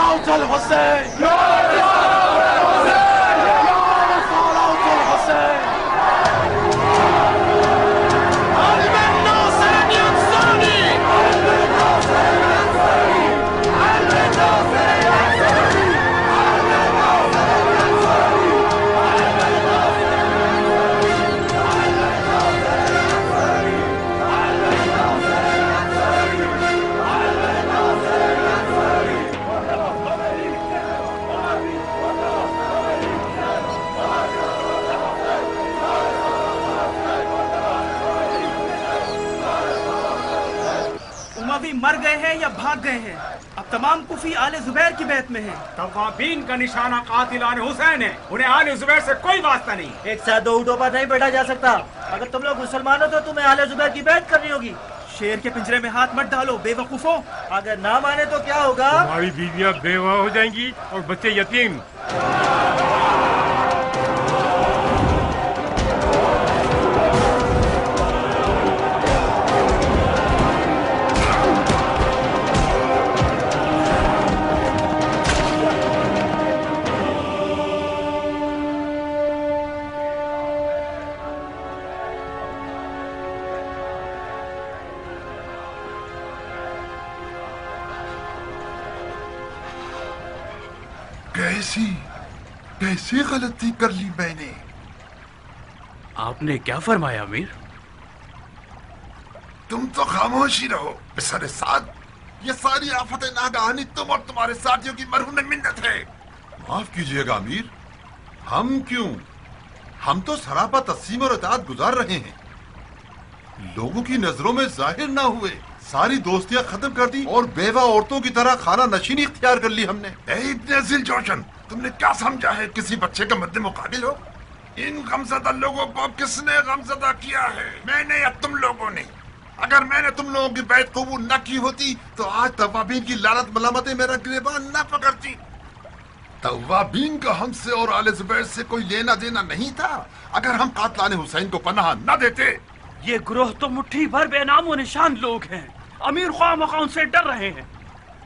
رسالة الحسين يا رسالة الحسين يا رسالة الحسين قلب الناصر ينصرني قلب الناصر ينصرني قلب الناصر ينصرني قلب الناصر ينصرني قلب الناصر उमवी मर गए हैं या भाग गए हैं? अब तमाम कुफी आले जुबैर की बैत में हैं। तवाबीन का निशाना कातिलान हुसैन है, उन्हें आले जुबैर से कोई वास्ता नहीं। एक साथ दो ऊँटों पर नहीं बैठा जा सकता। अगर तुम लोग मुसलमान हो तो तुम्हें आले जुबैर की बैत करनी होगी। शेर के पिंजरे में हाथ मत डालो बेवकूफो। अगर ना माने तो क्या होगा? हमारी बीवियां बेवा हो जाएंगी और बच्चे यतीम। कैसी गलती कर ली मैंने? आपने क्या फरमाया अमीर? तुम तो खामोश ही रहो बिसरे साथ। ये सारी आफतें नागहानी तुम और तुम्हारे साथियों की मरहूम मिन्नत है। माफ कीजिएगा अमीर, हम क्यों? हम तो सरापा तस्लीम और इताअत गुजार रहे हैं, लोगों की नजरों में जाहिर ना हुए, सारी दोस्तियां खत्म कर दी और बेवा औरतों की तरह खाना नशीनी इख्तियार कर ली हमने। इतने जिल जोशन, तुमने क्या समझा है किसी बच्चे का मद्दे मुकाबिल हो? इन गमज़दा लोगों को किसने गमज़दा किया है, मैंने या तुम लोगों ने? अगर मैंने तुम लोगों की बैत कबूल न की होती तो आज तवाबीन की लानत मलामतें मेरा गिरबान न पकड़ती। तवाबीन का हमसे और आले जुबैर से कोई लेना देना नहीं था अगर हम कातलाने हुसैन को पनाह न देते। ये ग्रोह तो मुट्ठी भर बेनामो निशान लोग हैं। अमीर ख्वाह उनसे डर रहे हैं।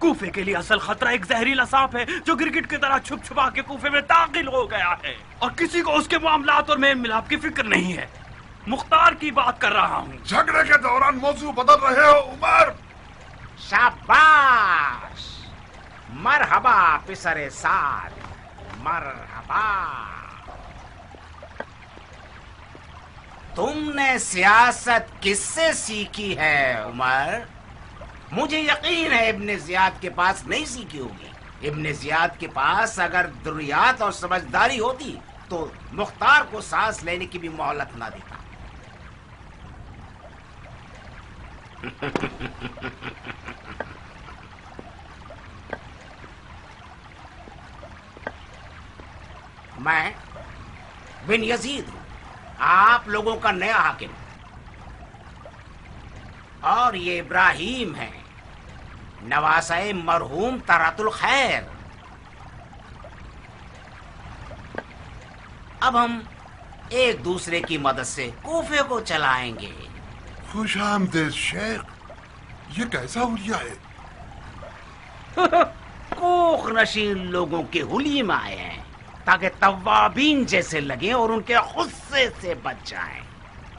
कूफे के लिए असल खतरा एक जहरीला सांप है जो गिरगिट की तरह छुप छुपा के कूफे में दाखिल हो गया है और किसी को उसके मामलात और मेल मिलाप की फिक्र नहीं है। मुख्तार की बात कर रहा हूँ। झगड़े के दौरान मौजू बदल रहे हो उमर। शाबाश, मरहबा पिसरे साद, मरहबा। तुमने सियासत किससे सीखी है उमर? मुझे यकीन है इब्ने जियाद के पास नहीं सीखी होगी। इब्ने जियाद के पास अगर दुर्रियात और समझदारी होती तो मुख्तार को सांस लेने की भी मोहलत ना देता। मैं बिन यजीद हूं, आप लोगों का नया हाकिम, और ये इब्राहिम है, नवासाए मरहूम तरातुल खैर। अब हम एक दूसरे की मदद से कूफे को चलाएंगे। खुश आमदीद शेख, ये कैसा हुलिया है? कोख नशीन लोगों के हुलिये में आए हैं ताकि तवाबीन जैसे लगे और उनके गुस्से से बच जाएं।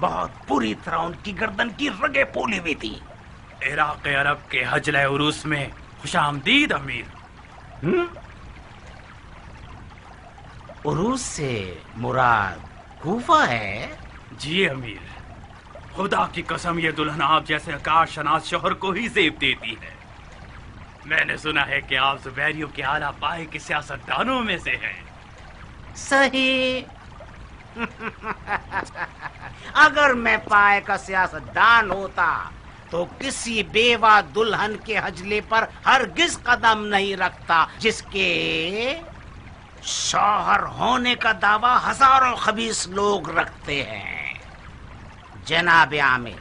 बहुत बुरी तरह उनकी गर्दन की रगें फूली हुई थी। इराक़ अरब के हजले उरूस में खुशामदीद अमीर। उरूस से मुराद कूफा है? जी अमीर, खुदा की कसम ये दुल्हन आप जैसे आकाश शनास शोहर को ही जेब देती है। मैंने सुना है कि आप जुबैरियों के आला पाए के सियासतदानों में से हैं। सही। अगर मैं पाए का सियासतदान होता तो किसी बेवा दुल्हन के हजले पर हरगिज कदम नहीं रखता जिसके शौहर होने का दावा हजारों खबीस लोग रखते हैं। जनाब आमिर,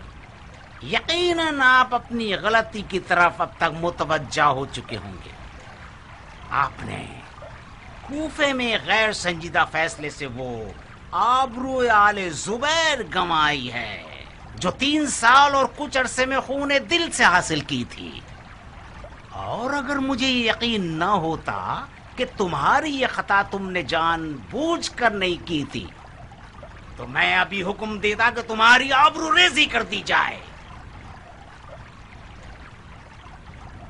यकीनन आप अपनी गलती की तरफ अब तक मुतवज्जा हो चुके होंगे। आपने कूफे में गैर संजीदा फैसले से वो आबरू आले जुबैर गंवाई है जो 3 साल और कुछ अरसे में खूने दिल से हासिल की थी। اور اگر مجھے یہ یقین نہ ہوتا کہ تمہاری یہ خطا تم نے جان بوجھ کر نہیں کی تھی تو میں ابھی حکم دیتا کہ تمہاری آبرو ریزی کر دی جائے.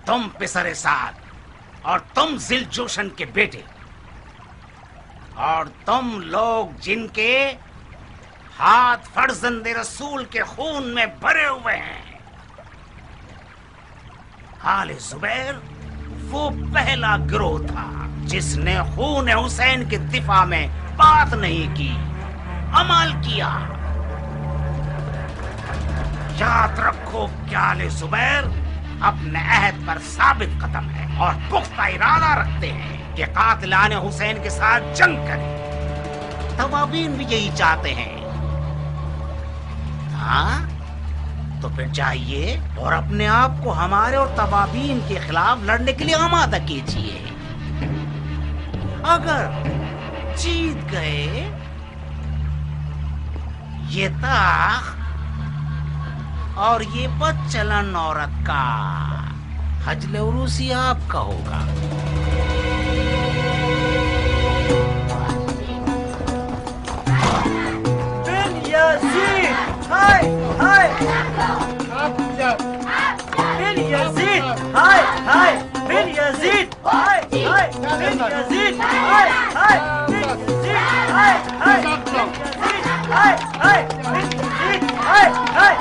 تم پسر سعد اور تم ذل جوشن کے بیٹے اور تم لوگ جن کے ہاتھ فرزند رسول کے خون میں بھرے ہوئے ہیں. آل زبیر وہ پہلا گروہ تھا جس نے خون حسین کے دفاع میں بات نہیں کی، عمل کیا. یاد رکھو کہ آل زبیر اپنے عہد پر ثابت قدم ہے اور پختہ ارادہ رکھتے ہیں کہ قاتلان حسین کے ساتھ جنگ کریں. توابین بھی یہی چاہتے ہیں. ہاں تو پھر چاہیے اور اپنے آپ کو ہمارے اور توابین کے خلاف لڑنے کے لیے آمادہ کیجیے. اگر جیت گئے یہ تاخ اور یہ بد چلن عورت کا حجل عروسی آپ کا ہوگا. بن یزید ہائے ہائے، بن یزید ہائے ہائے، بن یزید ہائے ہائے، بن یزید ہائے ہائے، بن یزید ہائے ہائے، بن یزید ہائے ہائے، بن یزید ہائے ہائے.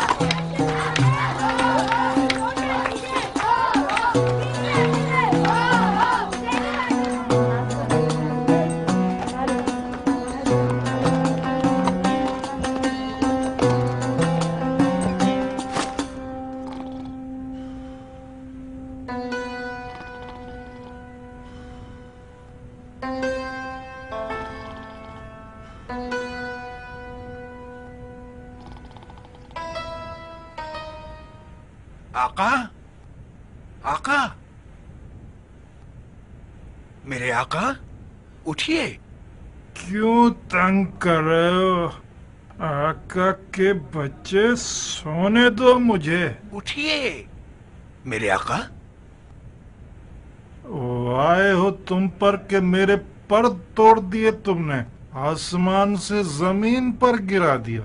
آقا، آقا، میرے آقا اٹھیے. کیوں تنگ کر رہے ہو؟ آقا کے بچے سونے دو مجھے. اٹھیے میرے آقا. آئے ہو تم پر کہ میرے پر توڑ دیے تم نے، آسمان سے زمین پر گرا دیا.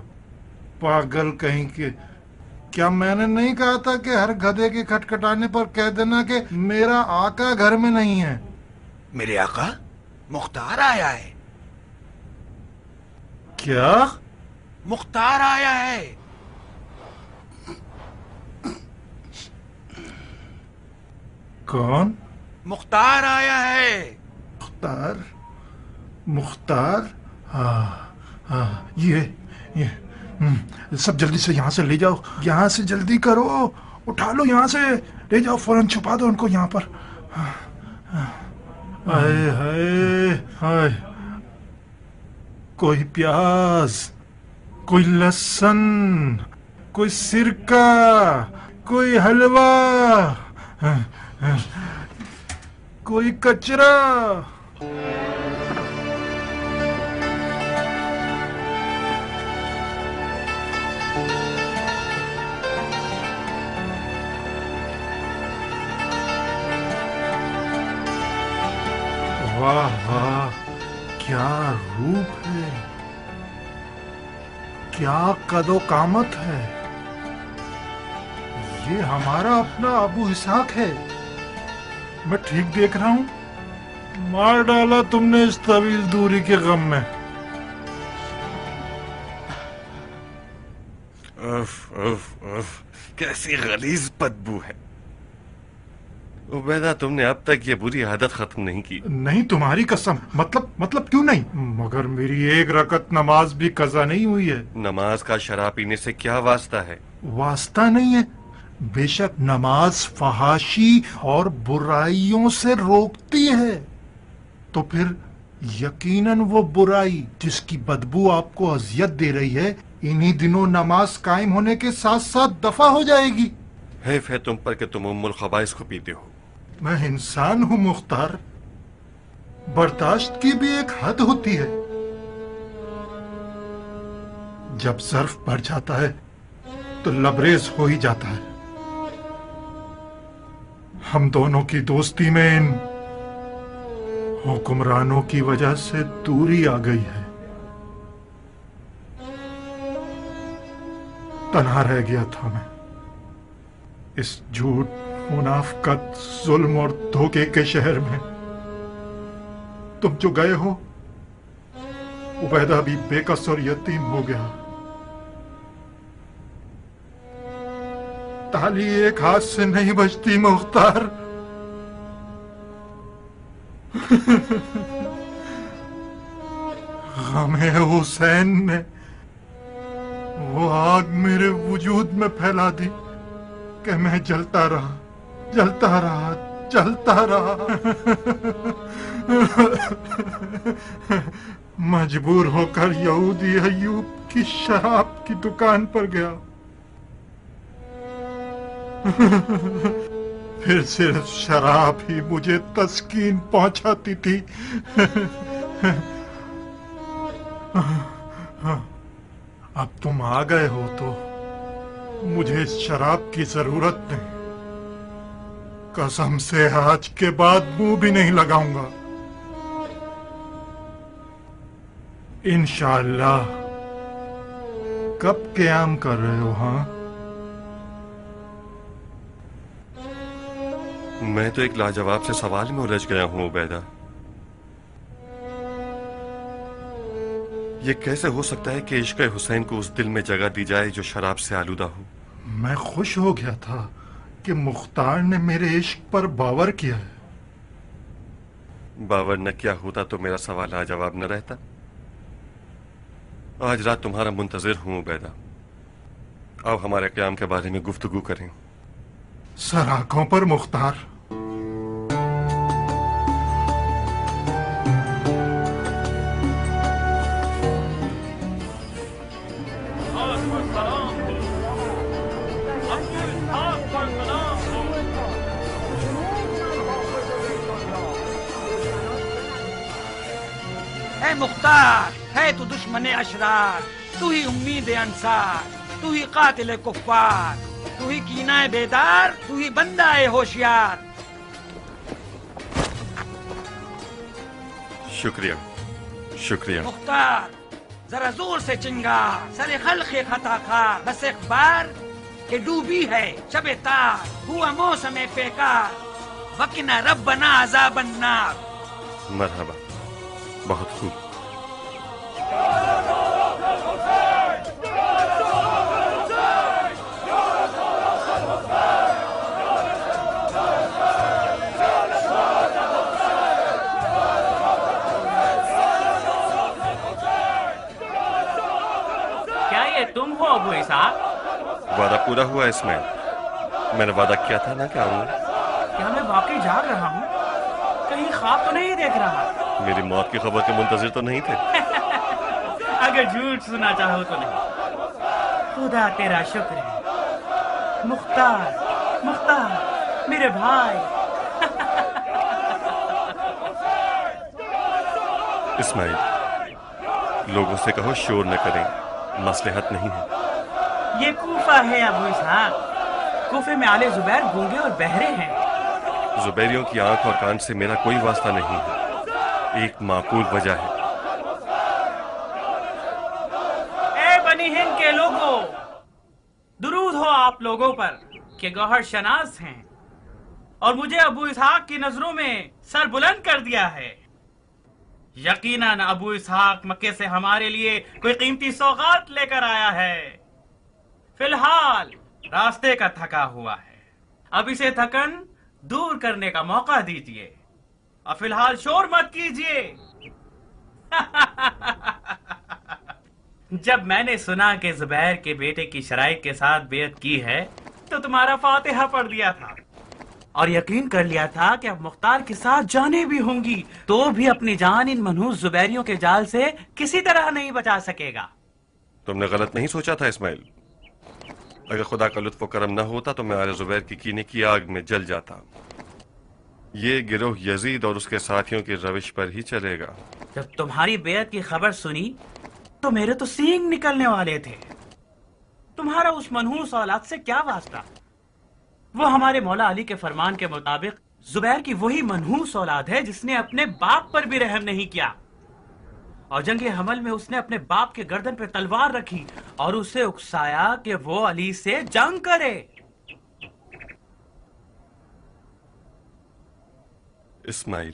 پاگل کہیں کے. کیا میں نے نہیں کہا تھا کہ ہر گدھے کے کھٹکھٹانے پر کہہ دینا کہ میرا آقا گھر میں نہیں ہے؟ میرے آقا مختار آیا ہے. کیا؟ مختار آیا ہے. کون؟ مختار آیا ہے. مختار؟ مختار؟ ہاں ہاں، یہ سب جلدی سے یہاں سے لے جاؤ، یہاں سے جلدی کرو، اٹھا لو یہاں سے لے جاؤ، فوراً چھپا دو ان کو یہاں پر. ہائے ہائے ہائے، کوئی پیاز، کوئی لہسن، کوئی سرکہ، کوئی حلوہ، کوئی کچرا. واہ واہ، کیا روپ ہے، کیا قد و قامت ہے. یہ ہمارا اپنا ابو اسحاق ہے. میں ٹھیک دیکھ رہا ہوں؟ مار ڈالا تم نے اس طویل دوری کے غم میں. اف اف اف، کیسی غلیظ بدبو ہے. عبیدہ، تم نے اب تک یہ بری عادت ختم نہیں کی. نہیں، تمہاری قسم. مطلب کیوں نہیں؟ مگر میری ایک رکعت نماز بھی قضا نہیں ہوئی ہے. نماز کا شراب پینے سے کیا واسطہ ہے؟ واسطہ نہیں ہے. بے شک نماز فحاشی اور برائیوں سے روکتی ہے. تو پھر یقیناً وہ برائی جس کی بدبو آپ کو اذیت دے رہی ہے انہی دنوں نماز قائم ہونے کے ساتھ ساتھ دفع ہو جائے گی. حیف ہے تم پر کہ تم ام الخبائث کو پیتے ہو. میں انسان ہوں مختار، برداشت کی بھی ایک حد ہوتی ہے. جب ظرف بڑھ جاتا ہے تو لبریز ہو ہی جاتا ہے. हम दोनों की दोस्ती में इन हुक्मरानों की वजह से दूरी आ गई है। तन्हा रह गया था मैं इस झूठ, मुनाफकत, जुल्म और धोखे के शहर में। तुम जो गए हो, उबैदा भी बेकस और यतीम हो गया। ताली एक हाथ से नहीं बजती मुख्तार। गमे हुसैन ने वो आग मेरे वजूद में फैला दी कि मैं जलता रहा, जलता रहा, जलता रहा। मजबूर होकर यहूदी अय्यूब की शराब की दुकान पर गया। फिर सिर्फ शराब ही मुझे तस्कीन पहुंचाती थी। अब तुम आ गए हो तो मुझे इस शराब की जरूरत नहीं। कसम से आज के बाद मुंह भी नहीं लगाऊंगा। इंशाअल्लाह। कब क़याम कर रहे हो? हाँ, मैं तो एक लाजवाब से सवाल में उलझ गया हूं उबैदा। ये कैसे हो सकता है कि इश्क़ हुसैन को उस दिल में जगह दी जाए जो शराब से आलूदा हो? मैं खुश हो गया था कि मुख्तार ने मेरे इश्क पर बावर किया है। बावर न किया होता तो मेरा सवाल लाजवाब न रहता। आज रात तुम्हारा मुंतजिर हूं उबैदा। अब हमारे क़याम के बारे में गुफ्तगू करें। सर आंखों पर मुख्तार। है मुख्तार, है तू दुश्मन अशरार, तू ही उम्मीद अंसार, तू ही कातिल कुफ्फार, तू ही कीना बेदार, तू ही बंदा है होशियार। शुक्रिया, शुक्रिया। मुख्तार जरा जोर से चिंगार, सरे खल्क़े खताकार, बस एक बार के डूबी है शबे तार, हुआ मौसम पेकार, वकिना रब्बना अज़ाबन नार। मरहबा, बहुत खूब। क्या ये तुम हो अबू इसहाक? वादा पूरा हुआ इसमें। मैंने वादा किया था ना कि आऊंगा। क्या मैं वाकई जाग रहा हूँ? कहीं ख्वाब तो नहीं देख रहा? मेरी मौत की खबर के मुंतजिर तो नहीं थे? अगर झूठ सुना चाहो तो नहीं। खुदा तेरा शुक्र है। मुख्तार, मुख्तार मेरे भाई। इस्माइल, लोगों से कहो शोर न करें, मसलहत नहीं है। ये कूफा है अबू इसहाक। कूफे में आले जुबैर गूंगे और बहरे हैं। जुबैरियों की आंख और कान से मेरा कोई वास्ता नहीं है। एक माकूल वजह है। ए बनी हिंद के लोगों, दुरूद हो आप लोगों पर कि गौहर शनास हैं और मुझे अबू इसहाक की नजरों में सर बुलंद कर दिया है। यकीनन अबू इसहाक मक्के से हमारे लिए कोई कीमती सौगात लेकर आया है। फिलहाल रास्ते का थका हुआ है, अब इसे थकन दूर करने का मौका दीजिए और फिलहाल शोर मत कीजिए। जब मैंने सुना कि जुबैर के बेटे की शराइत के साथ बेअत की है तो तुम्हारा फातिहा पढ़ दिया था और यकीन कर लिया था कि अब मुख्तार के साथ जाने भी होंगी तो भी अपनी जान इन मनहूस जुबैरियों के जाल से किसी तरह नहीं बचा सकेगा। तुमने गलत नहीं सोचा था इस्माइल। अगर खुदा का लुत्फ करम न होता तो मैं आले जुबैर की कीने की आग में जल जाता। ये गिरोह यजीद और उसके साथियों की रविश पर ही चलेगा। जब तुम्हारी बेअत की खबर सुनी तो मेरे तो सींग निकलने वाले थे। तुम्हारा उस मनहूस औलाद से क्या वास्ता? وہ ہمارے مولا علی کے فرمان کے مطابق زبیر کی وہی منحوس اولاد ہے جس نے اپنے باپ پر بھی رحم نہیں کیا، اور جنگ حمل میں اس نے اپنے باپ کے گردن پہ تلوار رکھی اور اسے اکسایا کہ وہ علی سے جنگ کرے۔ اسماعیل،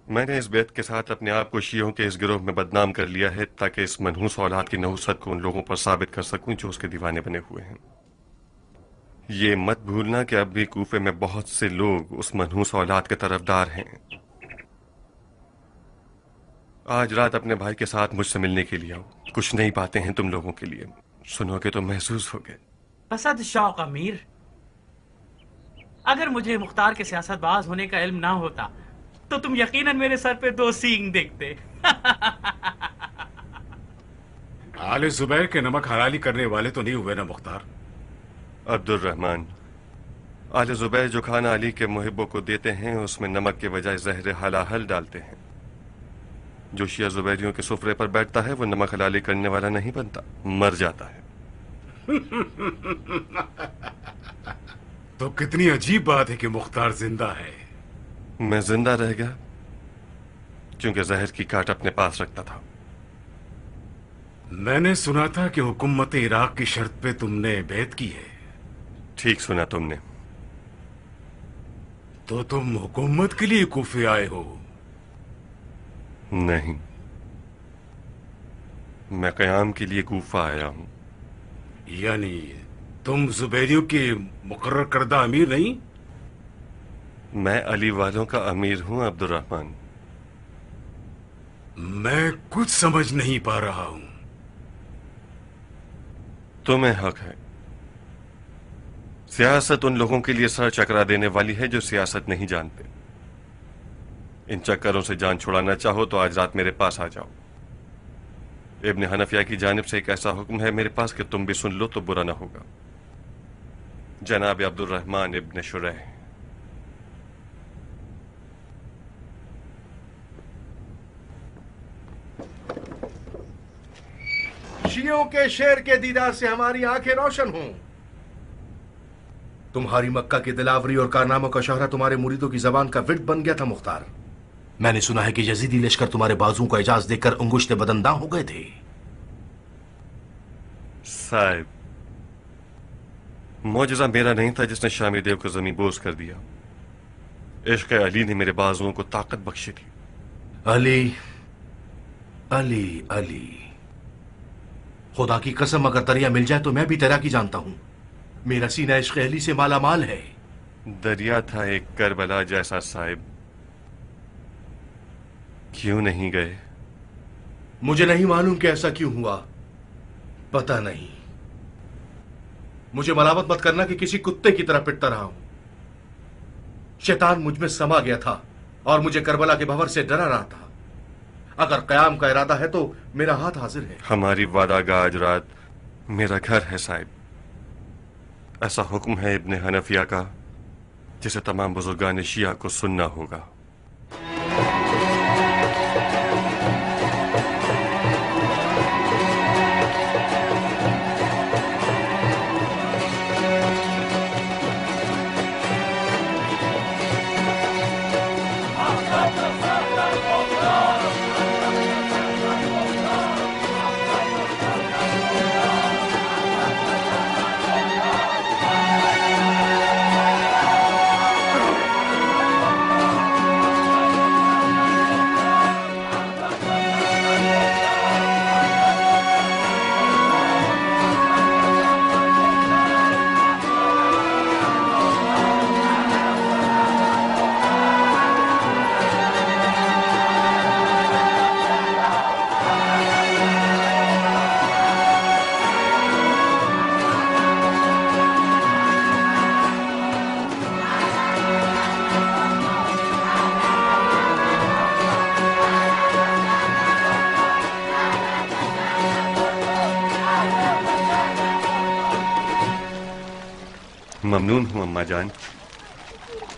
میں نے اس بیعت کے ساتھ اپنے آپ کو شیعوں کے اس گروہ میں بدنام کر لیا ہے تاکہ اس منحوس اولاد کی نحوست کو ان لوگوں پر ثابت کر سکوں جو اس کے دیوانے بنے ہوئے ہیں۔ یہ مت بھولنا کہ اب بھی کوفے میں بہت سے لوگ اس منحوس اولاد کے طرفدار ہیں۔ آج رات اپنے بھائی کے ساتھ مجھ سے ملنے کے لیے آؤ، کچھ نئی باتیں ہیں تم لوگوں کے لیے، سنو گے تو محسوس ہوگے۔ اسد شوق امیر، اگر مجھے مختار کے سیاست باز ہونے کا علم نہ ہوتا تو تم یقیناً میرے سر پہ 2 سینگ دیکھتے۔ آل زبیر کے نمک حلالی کرنے والے تو نہیں ہوئے نا مختار؟ عبد الرحمن، آل زبیر جو کھانا علی کے محبوں کو دیتے ہیں اس میں نمک کے بجائے زہر حلاحل ڈالتے ہیں۔ جو شیعہ زبیریوں کے سفرے پر بیٹھتا ہے وہ نمک حلالی کرنے والا نہیں بنتا، مر جاتا ہے۔ تو کتنی عجیب بات ہے کہ مختار زندہ ہے۔ میں زندہ رہ گیا کیونکہ زہر کی کاٹ اپنے پاس رکھتا تھا۔ میں نے سنا تھا کہ حکومت عراق کی شرط پہ تم نے بیعت کی ہے۔ ٹھیک سنا تم نے۔ تو تم حکومت کے لیے کوفے آئے ہو؟ نہیں، میں قیام کے لیے کوفہ آیا ہوں۔ یعنی تم زبیریوں کے مقرر کردہ امیر نہیں؟ میں علی والوں کا امیر ہوں عبد الرحمن۔ میں کچھ سمجھ نہیں پا رہا ہوں۔ تمہیں حق ہے۔ سیاست ان لوگوں کے لیے سر چکرا دینے والی ہے جو سیاست نہیں جانتے۔ ان چکروں سے جان چھڑانا چاہو تو آج رات میرے پاس آ جاؤ۔ ابن حنفیہ کی جانب سے ایک ایسا حکم ہے میرے پاس کہ تم بھی سن لو تو برا نہ ہوگا۔ جناب عبد الرحمن ابن شریح، شیعوں کے شیر کے دیدار سے ہماری آنکھیں روشن ہوں۔ تمہاری مکہ کی دلاوری اور کارناموں کا شہرہ تمہارے مریدوں کی زبان کا ورد بن گیا تھا مختار۔ میں نے سنا ہے کہ یزیدی لشکر تمہارے بازوں کا اعجاز دیکھ کر انگشت بدن داں ہو گئے تھے۔ صاحب، معجزہ میرا نہیں تھا جس نے شامی دیو کو زمین بوس کر دیا، عشق علی نے میرے بازوؤں کو طاقت بخشی تھی۔ علی علی علی، خدا کی قسم اگر دریا مل جائے تو میں بھی تیراکی جانتا ہوں۔ میرا سینہ عشق علی سے مالا مال ہے۔ دریا تھا ایک کربلا جیسا صاحب، کیوں نہیں گئے؟ مجھے نہیں معلوم کہ ایسا کیوں ہوا، پتہ نہیں۔ مجھے ملامت مت کرنا کہ کسی کتے کی طرح پٹتا رہا ہوں۔ شیطان مجھ میں سما گیا تھا اور مجھے کربلا کے بھنور سے ڈرا رہا تھا۔ اگر قیام کا ارادہ ہے تو میرا ہاتھ حاضر ہے۔ ہماری وعدہ گاہ آج رات میرا گھر ہے صاحب۔ ایسا حکم ہے ابن حنفیہ کا جسے تمام بزرگان شیعہ کو سننا ہوگا۔ ممنون ہوں اماں جان۔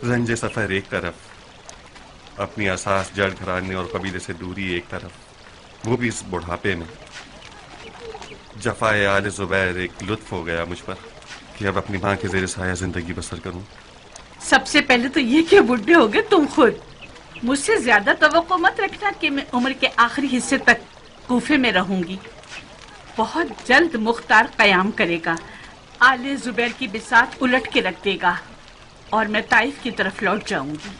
رنج سفر ایک طرف، اپنی اساس جڑ گھرانے اور قبیلے سے دوری ایک طرف، وہ بھی اس بڑھاپے میں۔ जफाए आले जुबैर एक लुत्फ हो गया मुझ पर कि अब अपनी माँ के जेर साया जिंदगी बसर करूं। सबसे पहले तो ये कि बुढ़े हो गए तुम खुद। मुझसे ज्यादा तवक्को मत रखना कि मैं उम्र के आखिरी हिस्से तक कूफे में रहूंगी। बहुत जल्द मुख्तार कयाम करेगा, आले जुबैर की बिसात उलट के रख देगा और मैं ताइफ की तरफ लौट जाऊंगी।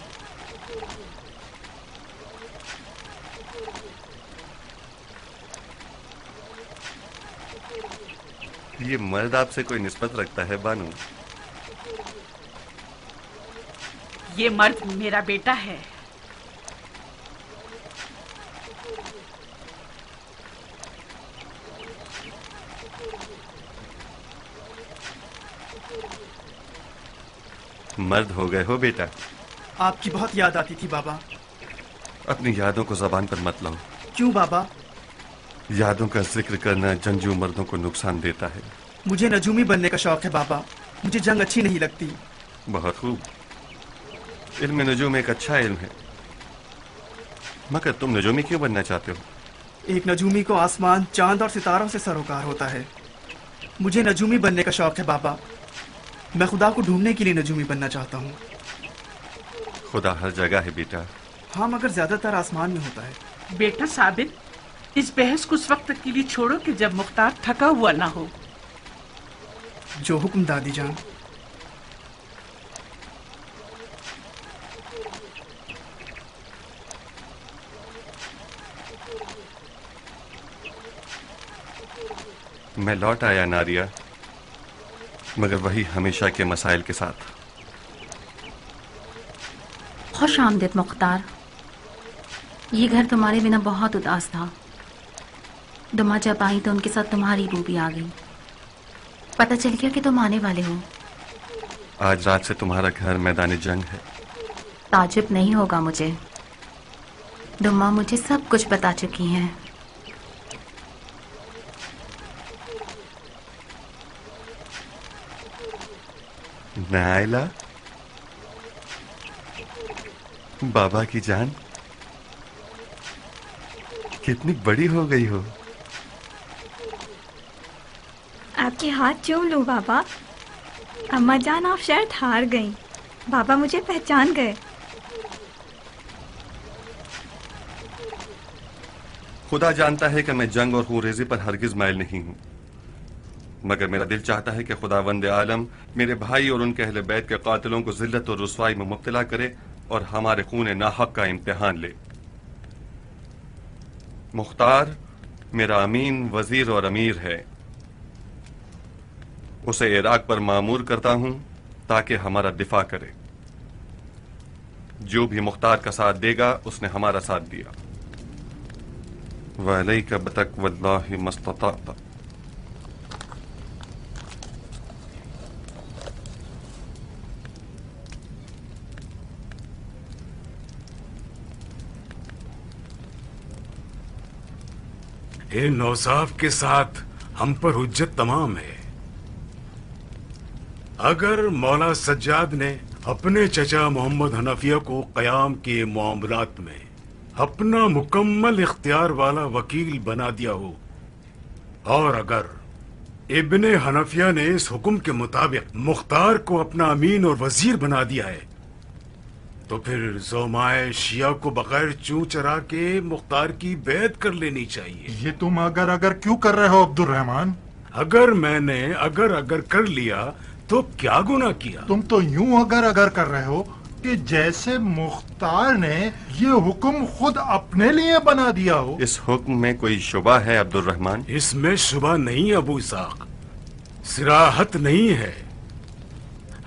ये मर्द आपसे कोई निस्बत रखता है बानू? ये मर्द मेरा बेटा है। मर्द हो गए हो बेटा। आपकी बहुत याद आती थी बाबा। अपनी यादों को जबान पर मत लाओ। क्यों बाबा? यादों का जिक्र करना जंगजू मर्दों को नुकसान देता है। मुझे नजूमी बनने का शौक है बाबा। मुझे जंग अच्छी नहीं लगती। बहुत खूब। इल्म नजूम एक अच्छा इल्म है, मगर तुम नजूमी क्यों बनना चाहते हो? एक नजूमी को आसमान, चांद और सितारों से सरोकार होता है। मुझे नजूमी बनने का शौक है बाबा। मैं खुदा को ढूंढने के लिए नजूमी बनना चाहता हूँ। खुदा हर जगह है बेटा। हाँ, मगर ज्यादातर आसमान में होता है। बेटा साबित, इस बहस को उस वक्त के लिए छोड़ो कि जब मुख्तार थका हुआ ना हो। जो हुक्म दादी जान। मैं लौट आया नारिया, मगर वही हमेशा के मसाइल के साथ। खुश आमदीद मुख्तार। ये घर तुम्हारे बिना बहुत उदास था। दुमा जब आई तो उनके साथ तुम्हारी रूह भी आ गई। पता चल गया कि तुम आने वाले हो। आज रात से तुम्हारा घर मैदान जंग है। ताजुब नहीं होगा मुझे। दुमा मुझे सब कुछ बता चुकी हैं। नाइला, बाबा की जान, कितनी बड़ी हो गई हो। आपके हाथ चूम लूं बाबा। अम्मा जान, आप शायद हार गईं। बाबा मुझे पहचान गए। खुदा जानता है कि मैं जंग और खूनरेजी पर हरगिज माइल नहीं हूं, मगर मेरा दिल चाहता है कि खुदावंद आलम मेरे भाई और उनके अहले बैत के कातिलों को जिल्लत और रुसवाई में मुब्तला करे और हमारे खून नाहक का इम्तिहान ले। मुख्तार मेरा अमीन, वजीर और अमीर है। उसे इराक पर मामूर करता हूं ताकि हमारा दिफा करे। जो भी मुख्तार का साथ देगा उसने हमारा साथ दिया। वलैका बतक़वल्लाहि मस्तताअत। ए नौसाफ के साथ हम पर हुज्जत तमाम है। अगर मौला सज्जाद ने अपने चचा मोहम्मद हनफिया को क़याम के मामलात में अपना मुकम्मल इख्तियार वाला वकील बना दिया हो, और अगर इब्ने हनफिया ने इस हुक्म के मुताबिक मुख्तार को अपना अमीन और वजीर बना दिया है, तो फिर ज़ोमाए शिया को बगैर चूं चरा के मुख्तार की बैत कर लेनी चाहिए। ये तुम अगर क्यों कर रहे हो अब्दुल रहमान? अगर मैंने अगर कर लिया तो क्या गुनाह किया? तुम तो यूं अगर कर रहे हो कि जैसे मुख्तार ने ये हुक्म खुद अपने लिए बना दिया हो। इस हुक्म में कोई शुबा है अब्दुल रहमान? इसमें शुबा नहीं अबू इसाक, सिराहत नहीं है।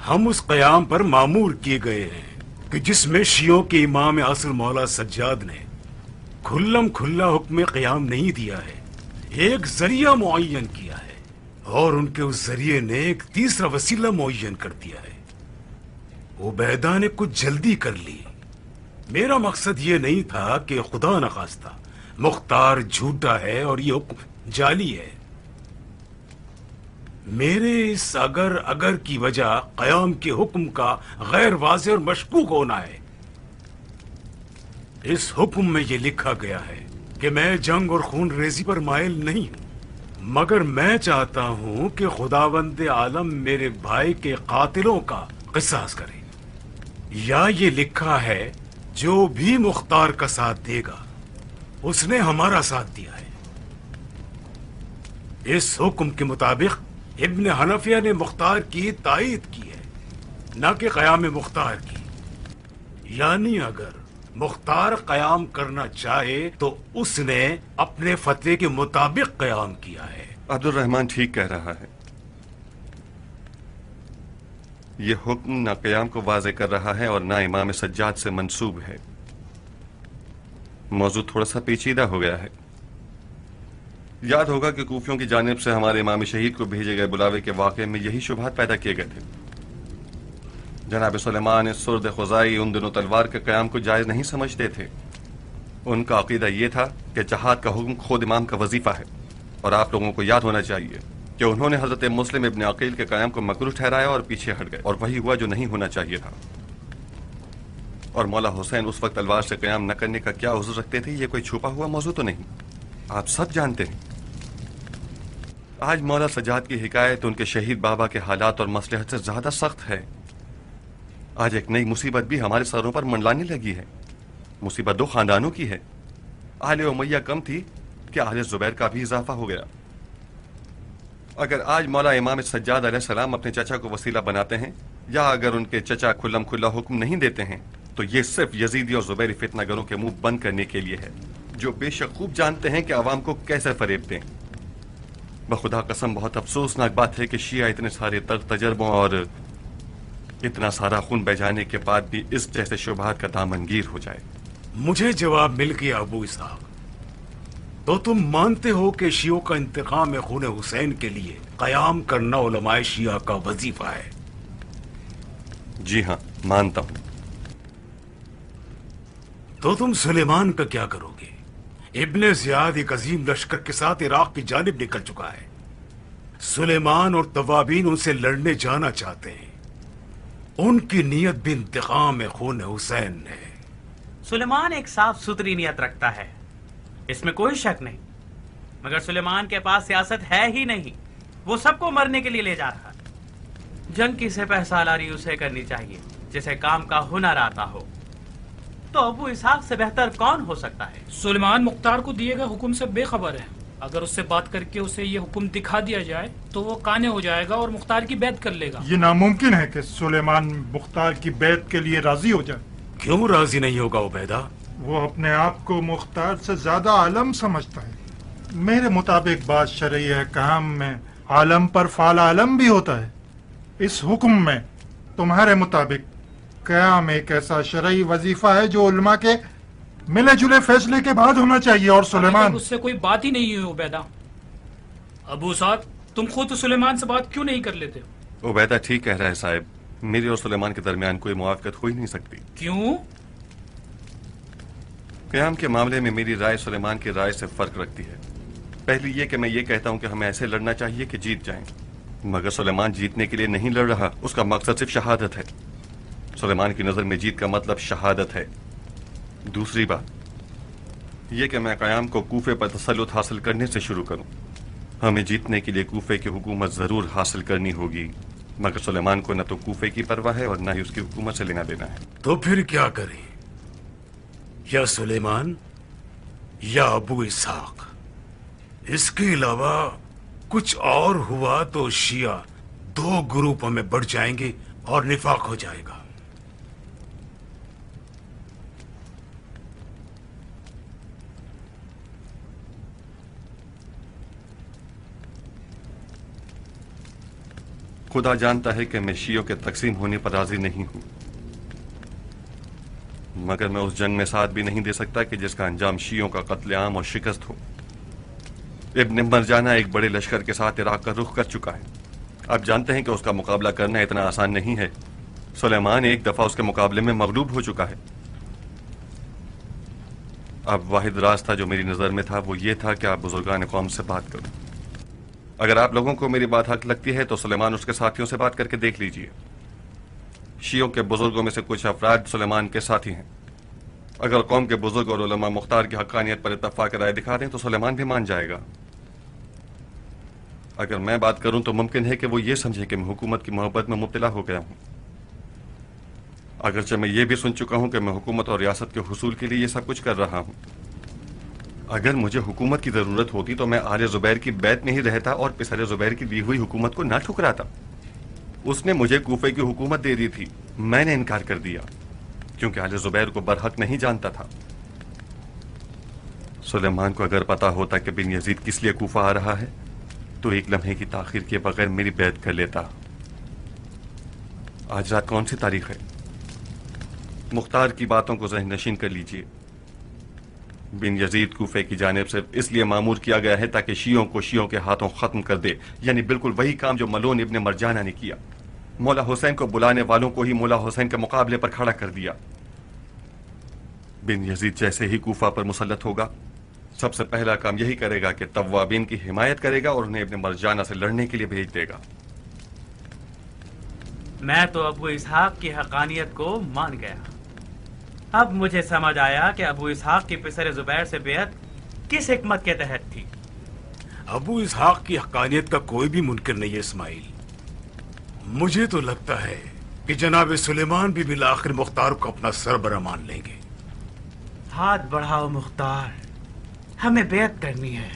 हम उस क़याम पर मामूर किए गए हैं कि जिसमें शियों के इमाम असर मौला सज्जाद ने खुल्लम खुल्ला हुक्म क़याम नहीं दिया है, एक जरिया मुअय्यन किया है और उनके उस जरिए ने एक तीसरा वसीला मुअय्यन कर दिया है। उबैदा ने कुछ जल्दी कर ली। मेरा मकसद ये नहीं था कि खुदा न खास्ता मुख्तार झूठा है और ये हुक्म जाली है। मेरे इस अगर की वजह क़याम के हुक्म का गैर वाज़े और मशकूक होना है। इस हुक्म में ये लिखा गया है कि मैं जंग और खून रेजी पर माइल नहीं हूं, मगर मैं चाहता हूं कि खुदावंद आलम मेरे भाई के कातिलों का किसास करे। या ये लिखा है जो भी मुख्तार का साथ देगा उसने हमारा साथ दिया है। इस हुक्म के मुताबिक इब्न हनफिया ने मुख्तार की तायीद की है, न कि क़याम मुख्तार की। यानी अगर मुख्तार क़याम करना चाहे तो उसने अपने फतवे के मुताबिक क़याम किया है। अब्दुल रहमान ठीक कह रहा है। ये हुक्म ना क़याम को वाज़े कर रहा है और ना इमाम सज्जाद से मंसूब है। मौजू थोड़ा सा पेचीदा हो गया है। याद होगा कि कूफियों की जानिब से हमारे इमाम शहीद को भेजे गए बुलावे के वाक़े में यही शुबहात पैदा किए गए थे। जनाब सुलेमान सुर्द खुजाई उन दिनों तलवार के क़याम को जायज़ नहीं समझते थे। उनका अक़ीदा ये था कि जहाद का हुक्म खुद इमाम का वजीफ़ा है। और आप लोगों को याद होना चाहिए कि उन्होंने हज़रत मुस्लिम इब्न अकील के क़याम को मकरूह ठहराया और पीछे हट गए, और वही हुआ जो नहीं होना चाहिए था। और मौला हुसैन उस वक्त तलवार से क़याम न करने का क्या उज़्र रखते थे, ये कोई छुपा हुआ मौजू तो नहीं, आप सब जानते हैं। आज मौला सज्जाद की हिकायत उनके शहीद बाबा के हालात और मसलहत से ज़्यादा सख्त है। आज एक नई मुसीबत भी हमारे सरों पर मंडलाने लगी है। मुसीबत दो खानदानों की है। आले उमैया कम थी कि आले जुबैर का भी इजाफा हो गया। अगर आज मौला इमाम सज्जाद अलैहिस्सलाम अपने चचा को वसीला बनाते हैं, या अगर उनके चचा खुल्लम खुल्ला हुक्म नहीं देते हैं, तो ये सिर्फ यजीदी और जुबैरी फितनागरों के मुंह बंद करने के लिए है, जो बेशक खूब जानते हैं कि आवाम को कैसे फरेब दें। बखुदा कसम बहुत अफसोसनाक बात है कि शिया इतने सारे तजर्बों और इतना सारा खून बह जाने के बाद भी इस जैसे शुबहात का दामनगीर हो जाए। मुझे जवाब मिल गया अबू इसहाक। तो तुम मानते हो कि शियों का इंतकाम खून हुसैन के लिए क़याम करना उलमाए शिया का वजीफा है? जी हाँ, मानता हूं। तो तुम सुलेमान का क्या करोगे? इब्ने ज़ियाद एक अजीम लश्कर के साथ इराक की जानिब निकल चुका है। सुलेमान और तवाबीन उनसे लड़ने जाना चाहते हैं। उनकी नीयत भी इंतकाम खून हुसैन है। सुलेमान एक साफ सुथरी नीयत रखता है, इसमें कोई शक नहीं। मगर सुलेमान के पास सियासत है ही नहीं। वो सबको मरने के लिए ले जा रहा है। जंग की सिपह सालारी उसे करनी चाहिए जिसे काम का हुनर आता हो। तो अबू इसहाक से बेहतर कौन हो सकता है? सुलेमान मुख्तार को दिए गए हुक्म से बेखबर है। अगर उससे बात करके उसे ये हुक्म दिखा दिया जाए तो वो काने हो जाएगा और मुख्तार की बैत कर लेगा। ये नामुमकिन है कि सुलेमान मुख्तार की बैत के लिए राजी हो जाए। क्यों राजी नहीं होगा उबैदा? वो अपने आप को मुख्तार से ज्यादा आलम समझता है। मेरे मुताबिक बात शरई अहकाम में आलम पर फाल आलम भी होता है। इस हुक्म में तुम्हारे मुताबिक क़याम एक ऐसा शरई वजीफा है जो उलमा के मिले जुले फैसले के बाद होना चाहिए। और सुलेमान, उससे कोई बात ही नहीं हुई उबैदा। अबू साहब, तुम खुद सुलेमान से बात क्यों नहीं कर लेते? उबैदा ठीक कह रहा है साहब, मेरे और सुलेमान के दरमियान कोई मुआफ़क़त हो ही नहीं सकती। क्यों? क़याम के मामले में मेरी राय सुलेमान की राय से फर्क रखती है। पहली ये कि मैं ये कहता हूँ कि हमें ऐसे लड़ना चाहिए कि जीत जाएं, मगर सुलेमान जीतने के लिए नहीं लड़ रहा। उसका मकसद सिर्फ शहादत है। सुलेमान की नज़र में जीत का मतलब शहादत है। दूसरी बात यह कि मैं क़याम को कूफे पर तसल्लुत हासिल करने से शुरू करूं। हमें जीतने के लिए कूफे की हुकूमत ज़रूर हासिल करनी होगी, मगर सुलेमान को न तो कूफे की परवाह है और न ही उसकी हुकूमत से लेना देना है। तो फिर क्या करें? या सुलेमान या अबू इसहाक? इसके अलावा कुछ और हुआ तो शिया दो ग्रुपों में बढ़ जाएंगे और निफाक हो जाएगा। खुदा जानता है कि मैं शियों के तकसीम होने पर राजी नहीं हूं, मगर मैं उस जंग में साथ भी नहीं दे सकता कि जिसका अंजाम शियों का कत्लेआम और शिकस्त हो। इब्न मरजाना एक बड़े लश्कर के साथ इराक का रुख कर चुका है। आप जानते हैं कि उसका मुकाबला करना इतना आसान नहीं है। सुलेमान एक दफा उसके मुकाबले में मगलूब हो चुका है। अब वाहिद रास्ता जो मेरी नजर में था वो ये था कि आप बुजुर्गान कौम से बात करो। अगर आप लोगों को मेरी बात हक लगती है तो सुलेमान उसके साथियों से बात करके देख लीजिए। शियों के बुजुर्गों में से कुछ अफराद सुलेमान के साथी हैं। अगर कौम के बुजुर्ग और उलमा मुख्तार की हक्कानियत पर इत्तफाक राय दिखा दें तो सुलेमान भी मान जाएगा। اگر میں بات کروں تو ممکن ہے کہ وہ یہ سمجھے کہ میں حکومت کی محبت میں مبتلا ہو گیا ہوں، اگرچہ میں یہ بھی سن چکا ہوں کہ میں حکومت اور ریاست کے حصول کے لیے یہ سب کچھ کر رہا ہوں۔ اگر مجھے حکومت کی ضرورت ہوتی تو میں آل زبیر کی بیت میں ہی رہتا اور پسر زبیر کی دی ہوئی حکومت کو نہ ٹھکراتا۔ اس نے مجھے کوفے کی حکومت دے دی تھی، میں نے انکار کر دیا کیونکہ آل زبیر کو برحق نہیں جانتا تھا۔ سلیمان کو اگر پتا ہوتا کہ بن یزید کس لیے کوفہ آ رہا ہے تو ایک لمحے کی تاخیر کے بغیر میری بیعت کر لیتا۔ آج رات کون سی تاریخ ہے؟ مختار کی باتوں کو ذہن نشین کر لیجئے۔ بن یزید کوفے کی جانب سے اس لیے مامور کیا گیا ہے تاکہ شیعوں کو شیعوں کے ہاتھوں ختم کر دے، یعنی بالکل وہی کام جو ملون ابن مرجانہ نے کیا۔ مولا حسین کو بلانے والوں کو ہی مولا حسین کے مقابلے پر کھڑا کر دیا۔ بن یزید جیسے ہی کوفہ پر مسلط ہوگا سب سے پہلا کام یہی کرے گا کہ توابین کی حمایت کرے گا اور انہیں ابن مرجانہ سے لڑنے کے لیے بھیج دے گا۔ میں تو ابو اسحاق کی حقانیت کو مان گیا۔ اب مجھے سمجھ آیا کہ ابو اسحاق کی پسر زبیر سے بیعت کس حکمت کے تحت تھی۔ ابو اسحاق کی حقانیت کا کوئی بھی منکر نہیں ہے اسماعیل۔ مجھے تو لگتا ہے کہ جناب سلیمان بھی بالآخر مختار کو اپنا سربراہ مان لیں گے۔ ہاتھ بڑھاؤ مختار، ہمیں بیعت کرنی ہے۔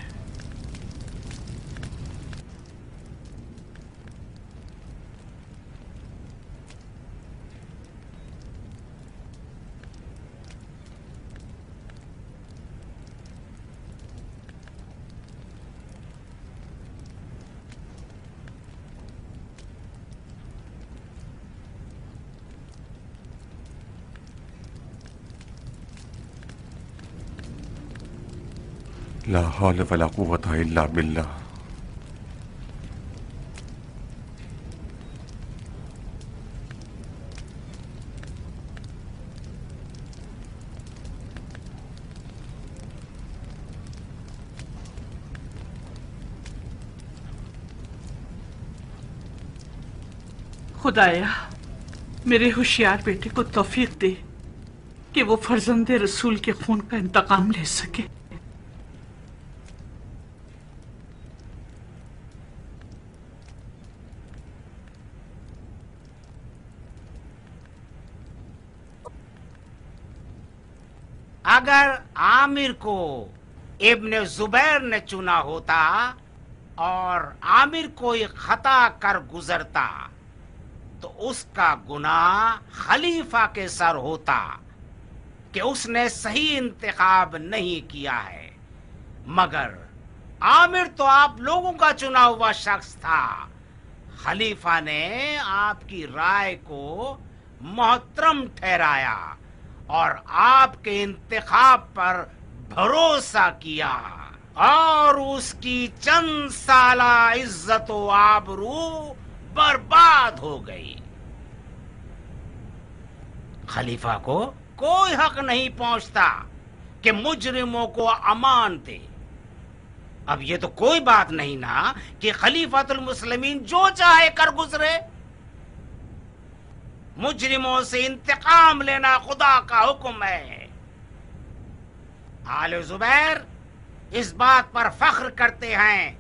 لا حول ولا قوت الا باللہ۔ خدایا میرے ہوشیار بیٹے کو توفیق دے کہ وہ فرزند رسول کے خون کا انتقام لے سکے۔ اگر عامر کو ابن زبیر نے چنا ہوتا اور عامر کوئی خطا کر گزرتا تو اس کا گناہ خلیفہ کے سر ہوتا کہ اس نے صحیح انتخاب نہیں کیا ہے، مگر عامر تو آپ لوگوں کا چنا ہوا شخص تھا۔ خلیفہ نے آپ کی رائے کو محترم ٹھہرایا اور آپ کے انتخاب پر بھروسہ کیا اور اس کی چند سالہ عزت و آبرو برباد ہو گئی۔ خلیفہ کو کوئی حق نہیں پہنچتا کہ مجرموں کو امان دے۔ اب یہ تو کوئی بات نہیں نا کہ خلیفۃ المسلمین جو چاہے کر گزرے۔ مجرموں سے انتقام لینا خدا کا حکم ہے۔ آل زبیر اس بات پر فخر کرتے ہیں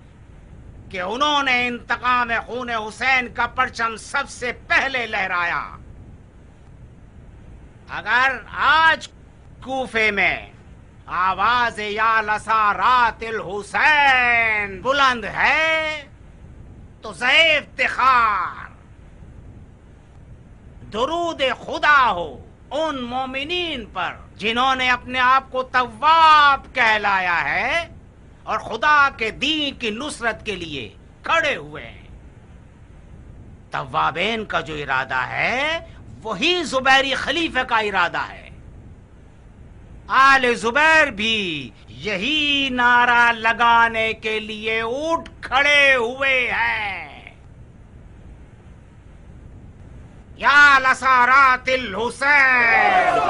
کہ انہوں نے انتقام خون حسین کا پرچم سب سے پہلے لہرایا۔ اگر آج کوفے میں آواز یا لسارات الحسین بلند ہے تو ضعیف افتخار، درود خدا ہو ان مومنین پر جنہوں نے اپنے آپ کو تواب کہلایا ہے اور خدا کے دین کی نصرت کے لیے کھڑے ہوئے ہیں۔ توابین کا جو ارادہ ہے وہی زبیری خلیفہ کا ارادہ ہے۔ آل زبیر بھی یہی نعرہ لگانے کے لیے اٹھ کھڑے ہوئے ہیں۔ یا لسارات الحسین،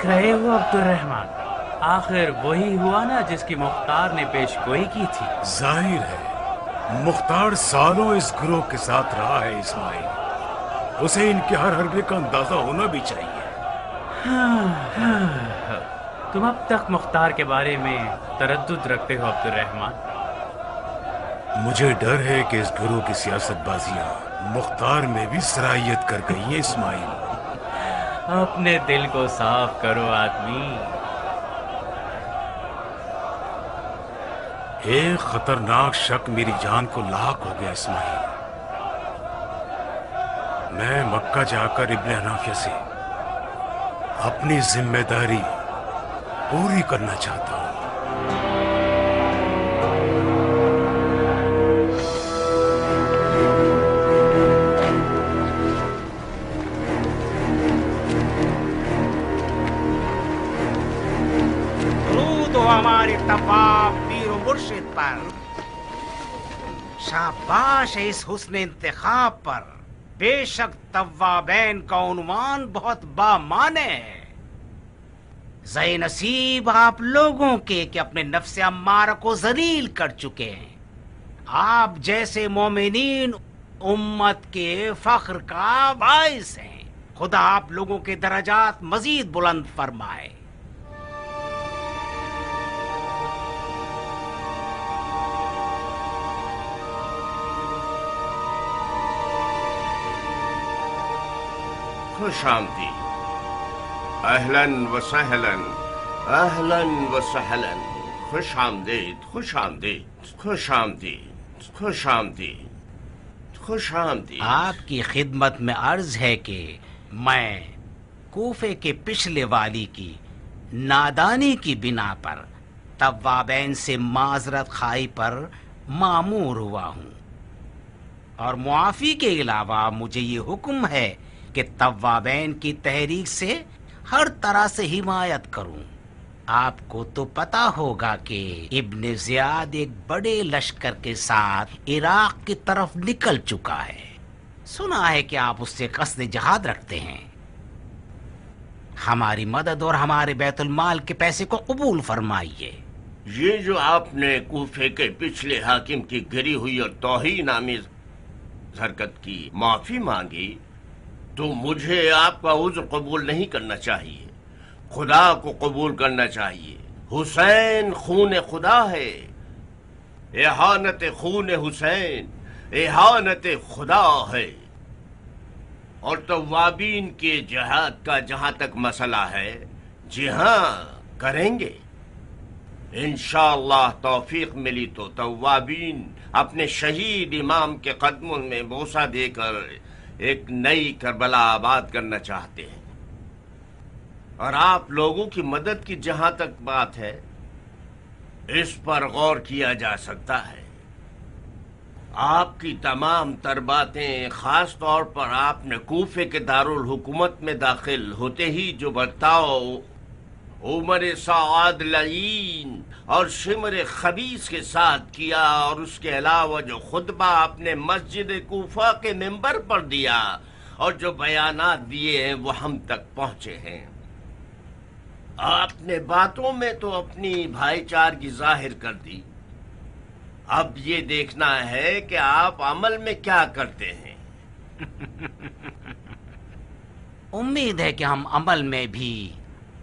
देख रहे हो अब्दुर्रहमान, आखिर वही हुआ ना जिसकी मुख्तार ने पेशगोई की थी। जाहिर है मुख्तार सालों इस गिरोह के साथ रहा है इस्माइल, उसे इनके हर हरबे का अंदाजा होना भी चाहिए। तुम अब तक मुख्तार के बारे में तरद्दुद रखते हो अब्दुर्रहमान। मुझे डर है कि इस गिरोह की सियासतबाजियां मुख्तार में भी सराहियत कर गई हैं इस्माइल। अपने दिल को साफ करो आदमी। एक खतरनाक शक मेरी जान को लाक हो गया इस्माइल। मैं मक्का जाकर इब्ने हनाफिया से अपनी जिम्मेदारी पूरी करना चाहता हूं। दरूद हो हमारे तवाब पीर व मुर्शिद पर। शाबाश है इस हुस्न इंतखाब पर। बेशक तव्वाबैन का उन्वान बहुत बामाने है। ज़े नसीब आप लोगों के कि अपने नफ्स अम्मारा को जलील कर चुके हैं। आप जैसे मोमिनीन उम्मत के फख्र का बाइस हैं। खुदा आप लोगों के दर्जात मजीद बुलंद फरमाए। खुश आमदीद, अहलन व सहलन, अहलन व सहलन, खुश आमदीद, खुश आमदीद, खुश आमदीद, खुश आमदीद, खुश आमदीद। आपकी खिदमत में अर्ज है कि मैं कूफे के पिछले वाली की नादानी की बिना पर तव्वाबैन से माजरत खाई पर मामूर हुआ हूँ, और मुआफी के अलावा मुझे ये हुक्म है कि तव्वाबैन की तहरीक से हर तरह से हिमायत करूं। आपको तो पता होगा कि इब्ने ज़ियाद एक बड़े लश्कर के साथ इराक की तरफ निकल चुका है। सुना है कि आप उससे कस्द जहाद रखते हैं। हमारी मदद और हमारे बैतुल माल के पैसे को कबूल फरमाइए। ये जो आपने कूफे के पिछले हाकिम की गिरी हुई और तौहीन आमीज हरकत की माफी मांगी, तो मुझे आपका उज़्र कबूल नहीं करना चाहिए, खुदा को कबूल करना चाहिए। हुसैन खून खुदा है, एहानत खून हुसैन एहानत खुदा है। और तव्वाबीन के जिहाद का जहां तक मसला है, जी हाँ करेंगे इंशाअल्लाह। तौफीक मिली तो तव्वाबीन अपने शहीद इमाम के कदमों में बोसा देकर एक नई करबला आबाद करना चाहते हैं। और आप लोगों की मदद की जहां तक बात है, इस पर गौर किया जा सकता है। आपकी तमाम तर बातें, खास तौर पर आपने कूफे के दारुल हुकूमत में दाखिल होते ही जो बर्ताव उमर साद लईन और शिमर खबीस के साथ किया, और उसके अलावा जो खुतबा आपने मस्जिद कूफा के मिंबर पर दिया और जो बयानात दिए हैं वो हम तक पहुंचे हैं। आपने बातों में तो अपनी भाईचारगी जाहिर कर दी, अब ये देखना है कि आप अमल में क्या करते हैं। उम्मीद है कि हम अमल में भी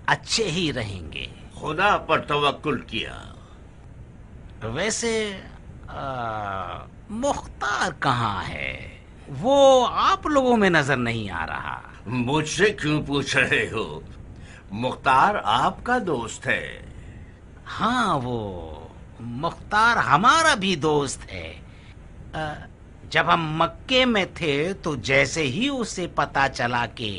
अच्छे ही रहेंगे। खुदा पर तवक्कुल किया। वैसे मुख्तार कहाँ है? वो आप लोगों में नजर नहीं आ रहा। मुझसे क्यों पूछ रहे हो? मुख्तार आपका दोस्त है। हाँ, वो मुख्तार हमारा भी दोस्त है। जब हम मक्के में थे तो जैसे ही उसे पता चला कि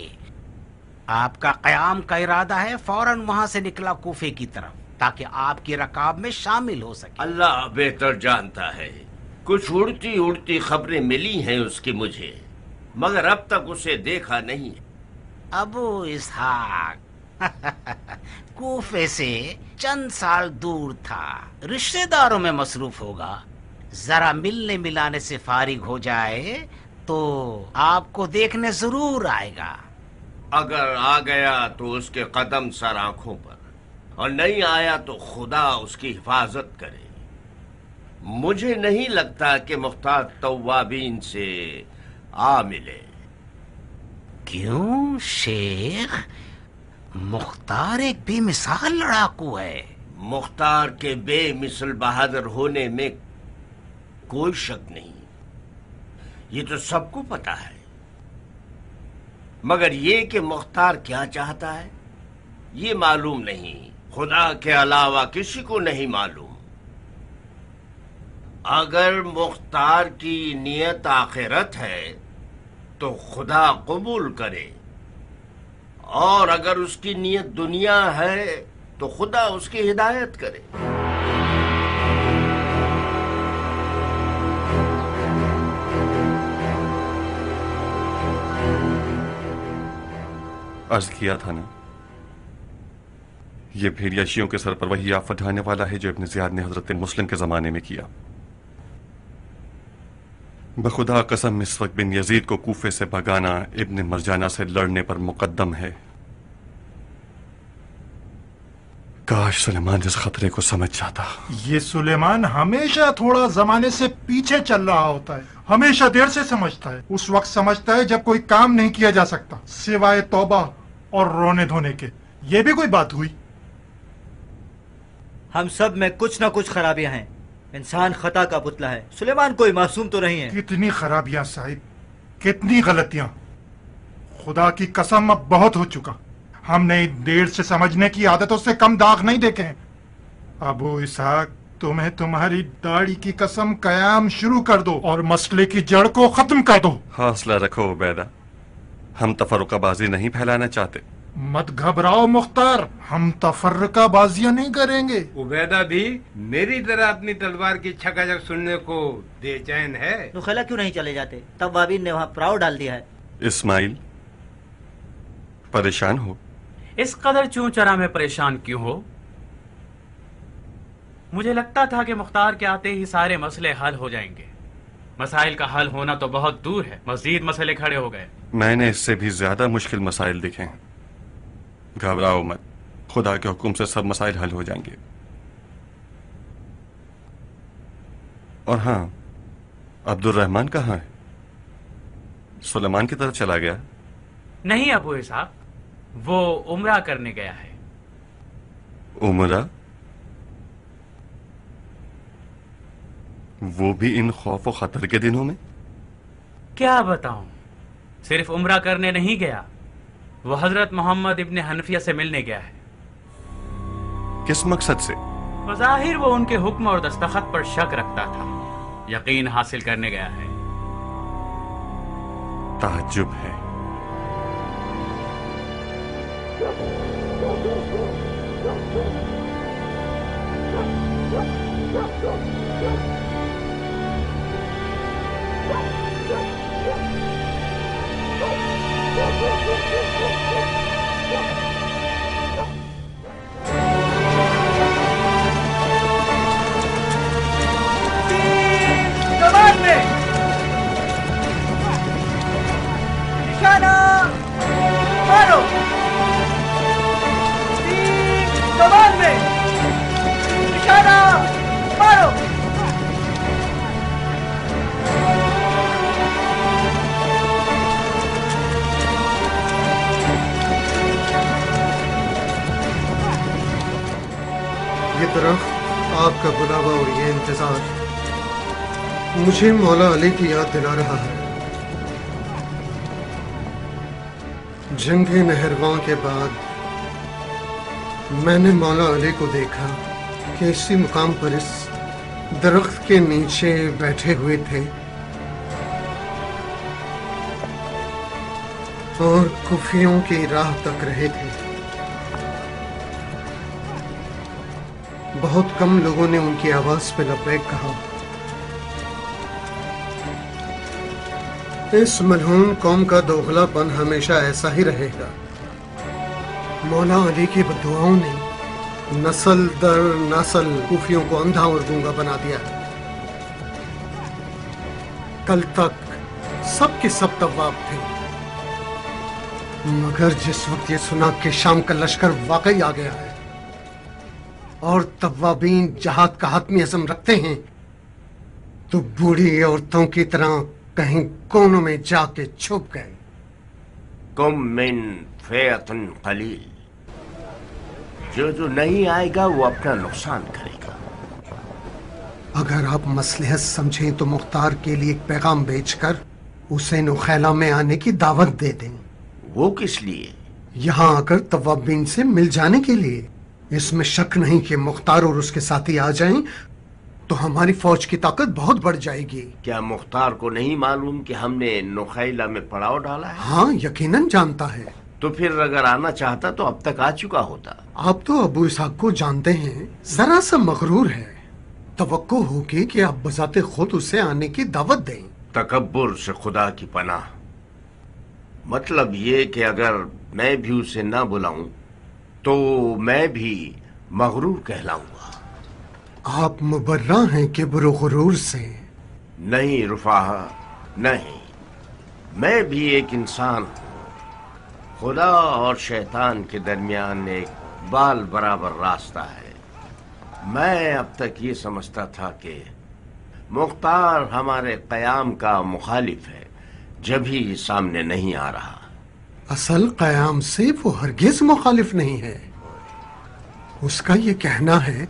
आपका क़याम का इरादा है, फौरन वहां से निकला कूफे की तरफ ताकि आपकी रकाब में शामिल हो सके। अल्लाह बेहतर जानता है। कुछ उड़ती उड़ती खबरें मिली हैं उसकी मुझे, मगर अब तक उसे देखा नहीं। अबू इसहाक कूफे से चंद साल दूर था, रिश्तेदारों में मसरूफ होगा। जरा मिलने मिलाने से फारिग हो जाए तो आपको देखने जरूर आएगा। अगर आ गया तो उसके कदम सर आंखों पर, और नहीं आया तो खुदा उसकी हिफाजत करे। मुझे नहीं लगता कि मुख्तार तव्वाबीन से आ मिले। क्यों शेख? मुख्तार एक बेमिसाल लड़ाकू है। मुख्तार के बेमिसल बहादुर होने में कोई शक नहीं, ये तो सबको पता है। मगर ये कि मुख्तार क्या चाहता है ये मालूम नहीं, खुदा के अलावा किसी को नहीं मालूम। अगर मुख्तार की नियत आखिरत है तो खुदा कबूल करे, और अगर उसकी नियत दुनिया है तो खुदा उसकी हिदायत करे। अर्ज किया था ना, ये भेड़िया शियों के सर पर वही आफत ढाने वाला है जो इब्न ज़ियाद ने हजरत मुस्लिम के जमाने में किया। बखुदा कसम इस वक्त बिन यजीद को कूफे से भगाना इब्न मरजाना से लड़ने पर मुकद्दम है। काश सुलेमान इस खतरे को समझ जाता। ये सुलेमान हमेशा थोड़ा जमाने से पीछे चल रहा होता है, हमेशा देर से समझता है। उस वक्त समझता है जब कोई काम नहीं किया जा सकता सिवाय तौबा और रोने धोने के। ये भी कोई बात हुई? हम सब में कुछ ना कुछ खराबियां हैं। इंसान खता का पुतला है, सुलेमान कोई मासूम तो नहीं है। कितनी खराबियां साहिब, कितनी गलतियां। खुदा की कसम अब बहुत हो चुका। हमने देर से समझने की आदतों से कम दाग नहीं देखे हैं। अबू इसहाक, तुम्हें तुम्हारी दाढ़ी की कसम कयाम शुरू कर दो और मसले की जड़ को खत्म कर दो। हौसला रखो उबैदा, हम तफर्रुकाबाजी नहीं फैलाना चाहते। मत घबराओ मुख्तार, हम तफर्रुकाबाजियां नहीं करेंगे। उबैदा भी मेरी तरह अपनी तलवार की छकाछक सुनने को बेचैन है। नुखैला क्यों नहीं चले जाते? तव्वाबीन ने वहाँ पड़ाव डाल दिया है। इस्माइल, परेशान हो? इस कदर चूं चरा में परेशान क्यों हो? मुझे लगता था कि मुख्तार के आते ही सारे मसले हल हो जाएंगे। मसाइल का हल होना तो बहुत दूर है, मजीद मसले खड़े हो गए। मैंने इससे भी ज्यादा मुश्किल मसाइल देखे हैं। घबराओ मत, खुदा के हुक्म से सब मसाइल हल हो जाएंगे। और हाँ, अब्दुर्रहमान कहाँ है? सुलेमान की तरफ चला गया? नहीं अबू इसहाक, वो उम्रा करने गया है। उम्रा? वो भी इन खौफ और खतर के दिनों में? क्या बताऊं, सिर्फ उम्रा करने नहीं गया, वो हजरत मोहम्मद इब्न हनफिया से मिलने गया है। किस मकसद से? बज़ाहिर वो उनके हुक्म और दस्तखत पर शक रखता था, यकीन हासिल करने गया है। ताज्जुब है। कमान में निशाना मारो। कमान में निशाना मारो। ये तरफ आपका बुलावा और ये इंतजार मुझे मौला अली की याद दिला रहा है। जंगे नहरवां के बाद मैंने मौला अली को देखा कि इसी मुकाम पर इस दरख्त के नीचे बैठे हुए थे और कुफियों की राह तक रहे थे। बहुत कम लोगों ने उनकी आवाज पे लब्बैक कहा। इस मलहून कौम का दोगलापन हमेशा ऐसा ही रहेगा। मौला अली की बद्दुआओं ने नस्ल दर नस्ल कुफियों को अंधा और गूंगा बना दिया। कल तक सब के सब तव्वाब थे, मगर जिस वक्त ये सुना कि शाम का लश्कर वाकई आ गया है और तवाबीन जहाद का हतमी अज़म रखते हैं, तो बूढ़ी औरतों की तरह कहीं कोनों में जाके छुप गए। कुम मिन फ़िअतिन क़लील, जो नहीं आएगा वो अपना नुकसान करेगा। अगर आप मसलहत समझें तो मुख्तार के लिए एक पैगाम भेजकर उसे नुखैला में आने की दावत दे दें। वो किस लिए? यहाँ आकर तवाबीन से मिल जाने के लिए। इसमें शक नहीं कि मुख्तार और उसके साथी आ जाएं तो हमारी फौज की ताकत बहुत बढ़ जाएगी। क्या मुख्तार को नहीं मालूम कि हमने नुखैला में पड़ाव डाला है? हाँ, यकीनन जानता है। तो फिर अगर आना चाहता तो अब तक आ चुका होता। आप तो अबू इसहाक को जानते हैं, जरा सा मगरूर है। तवक्को होगी कि आप बजाते खुद उसे आने की दावत दें। तकब्बुर से खुदा की पनाह। मतलब ये कि अगर मैं भी उसे ना बुलाऊं तो मैं भी मगरूर कहलाऊंगा। आप मुबर्रा हैं किब्र गुरूर से। नहीं रुफाहा, नहीं, मैं भी एक इंसान हूं। खुदा और शैतान के दरमियान एक बाल बराबर रास्ता है। मैं अब तक ये समझता था कि मुख्तार हमारे क़याम का मुखालिफ है, जब ही सामने नहीं आ रहा। असल क़याम से वो हरगिज मुखालिफ नहीं है। उसका ये कहना है